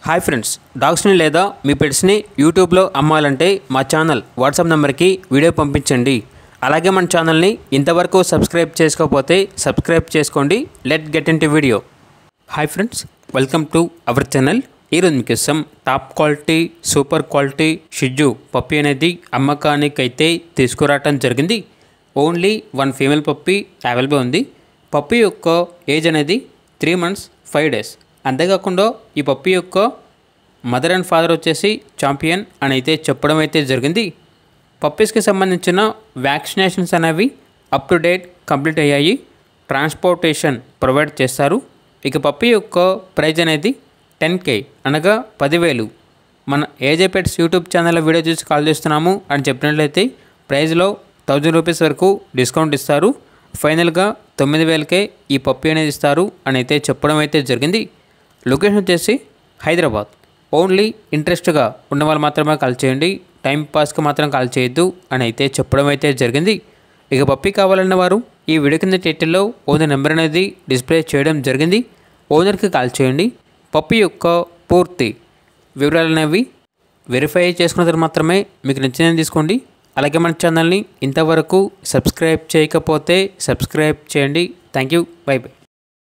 Hi friends, డాగ్స్ని లేదా మీ పెట్స్ని యూట్యూబ్లో అమ్మాలంటే మా ఛానల్ వాట్సాప్ నెంబర్కి వీడియో పంపించండి. అలాగే మన ఛానల్ని ఇంతవరకు సబ్స్క్రైబ్ చేసుకోకపోతే సబ్స్క్రైబ్ చేసుకోండి. Let get into video. Hi friends, welcome to our channel. ఈరోజు మీకోసం టాప్ క్వాలిటీ సూపర్ క్వాలిటీ షిజు పప్పీ అనేది అమ్మకానికి అయితే తీసుకురావటం జరిగింది. ఓన్లీ 1 ఫీమేల్ పప్పీ అవైలబుల్ ఉంది. పప్పీ యొక్క ఏజ్ అనేది 3 months 5 days. అంతేకాకుండా ఈ పప్పీ యొక్క మదర్ అండ్ ఫాదర్ వచ్చేసి ఛాంపియన్ అని అయితే చెప్పడం అయితే జరిగింది. పప్పీస్కి సంబంధించిన వ్యాక్సినేషన్స్ అనేవి అప్ టు డేట్ కంప్లీట్ అయ్యాయి. ట్రాన్స్పోర్టేషన్ ప్రొవైడ్ చేస్తారు. ఇక పప్పీ యొక్క ప్రైజ్ అనేది 10K అనగా 10,000. మన ఏజే పెట్స్ యూట్యూబ్ ఛానల్లో వీడియో చూసి కాల్ చేస్తున్నాము అని చెప్పినట్లయితే ప్రైజ్లో 1000 రూపీస్ వరకు డిస్కౌంట్ ఇస్తారు. ఫైనల్గా 9,000కే ఈ పప్పీ అనేది ఇస్తారు అని అయితే చెప్పడం అయితే జరిగింది. లొకేషన్ వచ్చేసి హైదరాబాద్. ఓన్లీ ఇంట్రెస్ట్గా ఉన్న వాళ్ళు మాత్రమే కాల్ చేయండి, టైం పాస్కి మాత్రం కాల్ చేయొద్దు అని అయితే చెప్పడం అయితే జరిగింది. ఇక పప్పీ కావాలన్న వారు ఈ వీడియో కింద టైటిల్లో ఓనర్ నెంబర్ అనేది డిస్ప్లే చేయడం జరిగింది. ఓనర్కి కాల్ చేయండి. పప్పీ యొక్క పూర్తి వివరాలు అనేవి వెరిఫై చేసుకున్న తర్వాత మాత్రమే మీకు నచ్చినది తీసుకోండి. అలాగే మన ఛానల్ని ఇంతవరకు సబ్స్క్రైబ్ చేయకపోతే సబ్స్క్రైబ్ చేయండి. Thank you. By by.